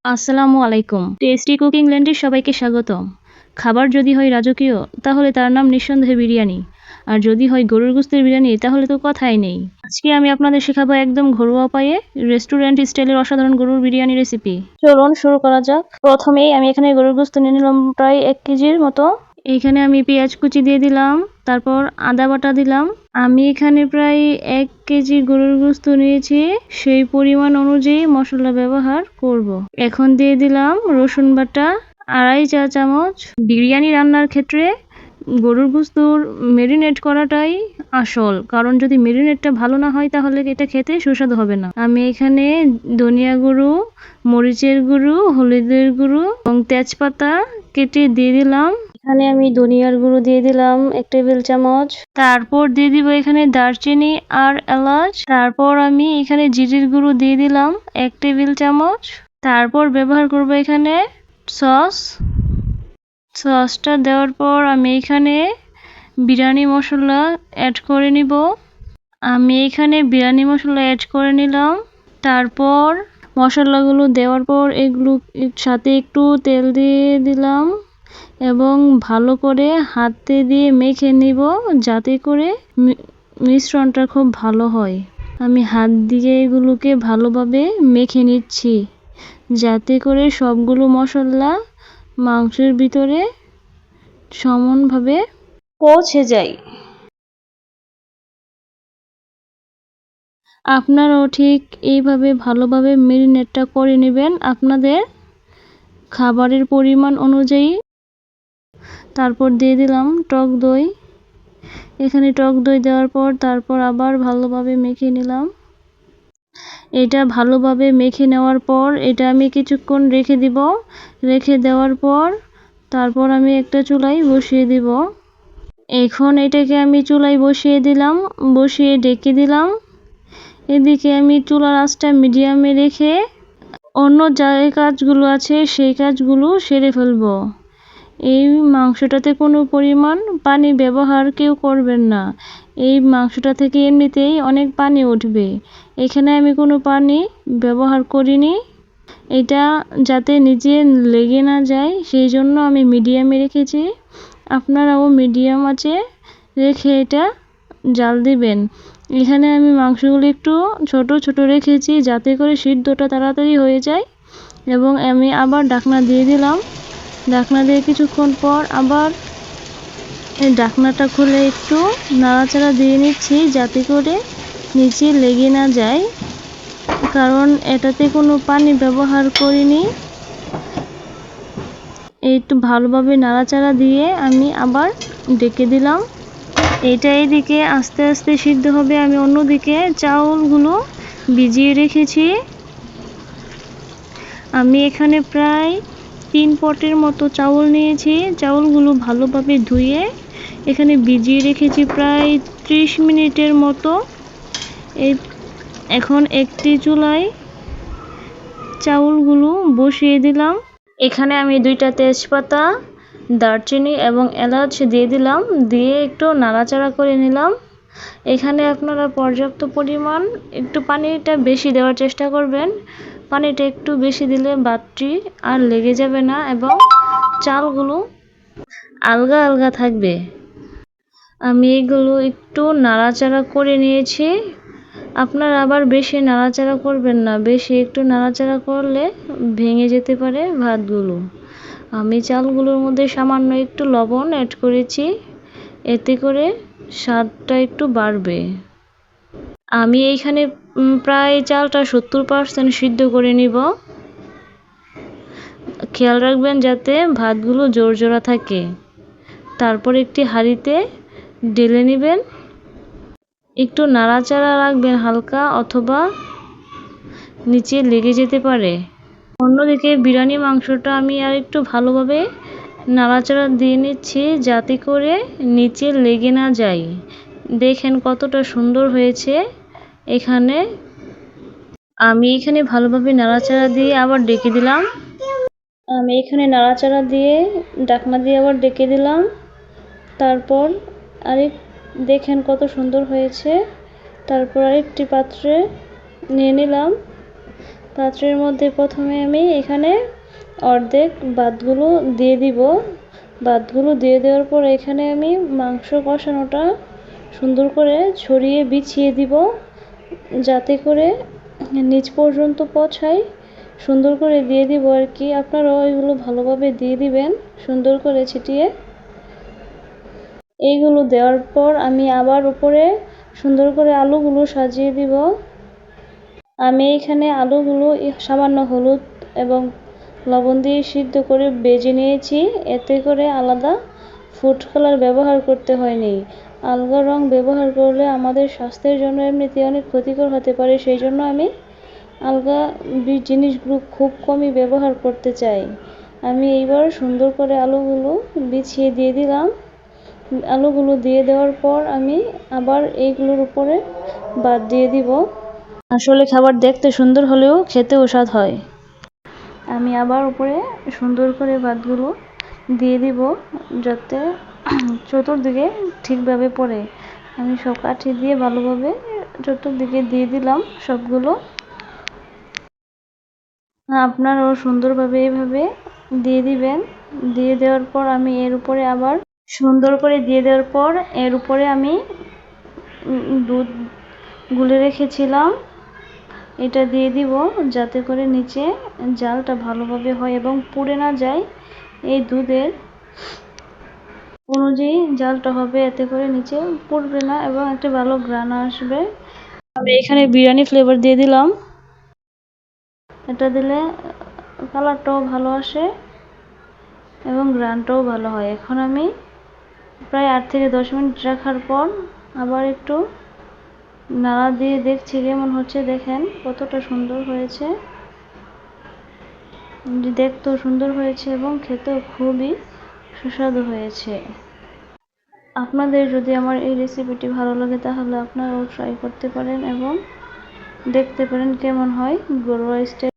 আসসালামু আলাইকুম। Tasty cooking ল্যান্ডে সবাইকে স্বাগতম। খাবার যদি হয় রাজকীয় তাহলে তার নাম নিঃসন্দেহে বিরিয়ানি। আর যদি হয় গরুর গোশতের বিরিয়ানি তাহলে তো কথাই নেই। আজকে আমি আপনাদের শেখাবো একদম ঘরোয়া উপায়ে রেস্টুরেন্ট স্টাইলের অসাধারণ গরুর বিরিয়ানি রেসিপি। চলুন শুরু করা যাক। প্রথমেই আমি এখানে গরুর গোশত নিয়ে নিলাম প্রায় 1 কেজির মতো। এইখানে আমি পেঁয়াজ কুচি দিয়ে দিলাম, তারপর আদা বাটা দিলাম। আমি এখানে প্রায় 1 কেজি গরুর গোশত নিয়েছি, সেই পরিমাণ অনুযায়ী মশলা ব্যবহার করব। এখন দিয়ে দিলাম রসুন বাটা 2.5 চা চামচ। বিরিয়ানি রান্নার ক্ষেত্রে গরুর গোশতর মেরিনেট করাটাই আসল, কারণ যদি মেরিনেটটা ভালো না হয় তাহলে এটা খেতে সুস্বাদু হবে না। আমি এখানে ধনিয়া গুঁড়ো, মরিচের গুঁড়ো, হলুদের গুঁড়ো এবং তেজপাতা কেটে দিয়ে দিলাম। এখানে আমি ধনিয়ার গুঁড়ো দিয়ে দিলাম 1 টেবিল চামচ। তারপর দিয়ে দিব এখানে দারচিনি আর এলাচ। তারপর আমি এখানে জিরের গুঁড়ো দিয়ে দিলাম 1 টেবিল চামচ। তারপর ব্যবহার করব এখানে সসটা দেওয়ার পর আমি এখানে বিরিয়ানি মশলা অ্যাড করে নিব। আমি এখানে বিরিয়ানি মশলা অ্যাড করে নিলাম। তারপর মশলাগুলো দেওয়ার পর এগুলো সাথে একটু তেল দিয়ে দিলাম এবং ভালো করে হাতে দিয়ে মেখে নিব যাতে করে মিশ্রণটা খুব ভালো হয়। আমি হাত দিয়ে এগুলোকে ভালোভাবে মেখে নিচ্ছি যাতে করে সবগুলো মশলা মাংসের ভিতরে সমানভাবে পৌঁছে যায়। আপনারাও ঠিক এইভাবে ভালোভাবে মেরিনেটটা করে নেবেন আপনাদের খাবারের পরিমাণ অনুযায়ী। তারপর দিয়ে দিলাম টক দই। এখানে টক দই দেওয়ার পর তারপর আবার ভালোভাবে মেখে নিলাম। এটা ভালোভাবে মেখে নেওয়ার পর এটা আমি কিছুক্ষণ রেখে দিব। রেখে দেওয়ার পর তারপর আমি একটা চুলায় বসিয়ে দিব। এখন এটাকে আমি চুলায় বসিয়ে দিলাম, বসিয়ে ঢেকে দিলাম। এদিকে আমি চুলার আঁচটা মিডিয়ামে রেখে অন্য যে কাজগুলো আছে সেই কাজগুলো সেরে ফেলবো। এই মাংসটাতে কোনো পরিমাণ পানি ব্যবহার কেউ করবেন না। এই মাংসটা থেকে এমনিতেই অনেক পানি উঠবে। এখানে আমি কোনো পানি ব্যবহার করিনি। এটা যাতে নিচে লেগে না যায় সেই জন্য আমি মিডিয়ামে রেখেছি। আপনারাও মিডিয়াম আঁচে রেখে এটা জাল দিবেন। এখানে আমি মাংসগুলো একটু ছোট ছোট রেখেছি যাতে করে সিদ্ধটা তাড়াতাড়ি হয়ে যায় এবং আমি আবার ঢাকনা দিয়ে দিলাম। ঢাকনা দিয়ে কিছুক্ষণ পর আবার এই ঢাকনাটা খুলে একটু নাড়াচাড়া দিয়ে নিচ্ছি যাতে করে নিচে লেগে না যায়, কারণ এটাতে কোনো পানি ব্যবহার করিনি। একটু ভালোভাবে নাড়াচাড়া দিয়ে আমি আবার ঢেকে দিলাম। এটা এদিকে আস্তে আস্তে সিদ্ধ হবে। আমি অন্যদিকে চাউলগুলো ভিজিয়ে রেখেছি। আমি এখানে প্রায় 3 পটের মতো চাউল নিয়েছি। চাউলগুলো ভালোভাবে ধুয়ে এখানে ভিজিয়ে রেখেছি প্রায় 30 মিনিটের মতো। এখন একটি চুলায় চাউলগুলো বসিয়ে দিলাম। এখানে আমি 2টা তেজপাতা, দারচিনি এবং এলাচ দিয়ে দিলাম, দিয়ে একটু নাড়াচাড়া করে নিলাম। এখানে আপনারা পর্যাপ্ত পরিমাণ একটু পানিটা বেশি দেওয়ার চেষ্টা করবেন। পানিটা একটু বেশি দিলে ভাতটি আর লেগে যাবে না এবং চালগুলো আলগা আলগা থাকবে। আমি এগুলো একটু নাড়াচাড়া করে নিয়েছি। আপনারা আবার বেশি নাড়াচাড়া করবেন না, বেশি একটু নাড়াচাড়া করলে ভেঙে যেতে পারে ভাতগুলো। আমি চালগুলোর মধ্যে সামান্য একটু লবণ অ্যাড করেছি, এতে করে স্বাদটা একটু বাড়বে। আমি এইখানে প্রায় চালটা 70% সিদ্ধ করে নিব। খেয়াল রাখবেন যাতে ভাতগুলো জোরজোড়া থাকে। তারপর একটি হাঁড়িতে ঢেলে নেবেন। একটু নাড়াচাড়া রাখবেন হালকা, অথবা নিচে লেগে যেতে পারে। অন্যদিকে বিরিয়ানি মাংসটা আমি আর একটু ভালোভাবে নাড়াচাড়া দিয়ে নিচ্ছি যাতে করে নিচে লেগে না যায়। দেখেন কতটা সুন্দর হয়েছে। এখানে আমি ভালোভাবে নাড়াচাড়া দিয়ে আবার ঢেকে দিলাম। আমি এখানে নাড়াচাড়া দিয়ে ঢাকনা দিয়ে আবার ঢেকে দিলাম। তারপর দেখেন কত সুন্দর হয়েছে। তারপর আরেকটি পাত্রে নিয়ে নিলাম। পাত্রের মধ্যে প্রথমে আমি এখানে অর্ধেক ভাতগুলো দিয়ে দিব। ভাতগুলো দিয়ে দেওয়ার পর এখানে আমি মাংস কষানোটা সুন্দর করে ছড়িয়ে বিছিয়ে দিব, যাতে করে নিচ পর্যন্ত পৌঁছায়। সুন্দর করে দিয়ে দিব আর কি। আপনারাও এগুলো ভালোভাবে দিয়ে দিবেন সুন্দর করে ছিটিয়ে। এইগুলো দেওয়ার পর আমি আবার উপরে সুন্দর করে আলুগুলো সাজিয়ে দিব। আমি এখানে আলুগুলো সামান্য হলুদ এবং লবণ দিয়ে সিদ্ধ করে ভেজে নিয়েছি, এতে করে আলাদা ফুড কালার ব্যবহার করতে হয়নি। আলগা রং ব্যবহার করলে আমাদের স্বাস্থ্যের জন্য এমনিতে অনেক ক্ষতিকর হতে পারে, সেই জন্য আমি আলগা জিনিসগুলো খুব কমই ব্যবহার করতে চাই। আমি এইবার সুন্দর করে আলুগুলো বিছিয়ে দিয়ে দিলাম। আলুগুলো দিয়ে দেওয়ার পর আমি আবার এইগুলোর উপরে ভাত দিয়ে দিব। আসলে খাবার দেখতে সুন্দর হলেও খেতেও স্বাদ হয়। আমি আবার উপরে সুন্দর করে ভাতগুলো দিয়ে দিব, যাতে চতুর্দিকে ঠিকভাবে পড়ে। আমি সব কাঠি দিয়ে ভালোভাবে চতুর্দিকে দিয়ে দিলাম সবগুলো। আপনারাও সুন্দরভাবে এইভাবে দিয়ে দিবেন। দিয়ে দেওয়ার পর আমি এর উপরে আবার সুন্দর করে দিয়ে দেওয়ার পর এর উপরে আমি দুধ গুলে রেখেছিলাম এটা দিয়ে দিব, যাতে করে নিচে জালটা ভালোভাবে হয় এবং পুড়ে না যায়। এই দুধের অনুযায়ী জালটা হবে, এতে করে নিচে পুড়বে না এবং একটা ভালো ঘ্রাণ আসবে। আমি এখানে বিরিয়ানি ফ্লেভার দিয়ে দিলাম। এটা দিলে কালারটাও ভালো আসে এবং ঘ্রাণটাও ভালো হয়। এখন আমি প্রায় 8 থেকে 10 মিনিট রাখার পর আবার একটু নাড়া দিয়ে দেখছি কেমন হচ্ছে। দেখেন কতটা সুন্দর হয়েছে, দেখতেও সুন্দর হয়েছে এবং খেতেও খুবই সুস্বাদু হয়েছে। আপনাদের যদি আমার এই রেসিপিটি ভালো লাগে তাহলে আপনারাও ট্রাই করতে পারেন এবং দেখতে পারেন কেমন হয় ঘরোয়া স্টাইল।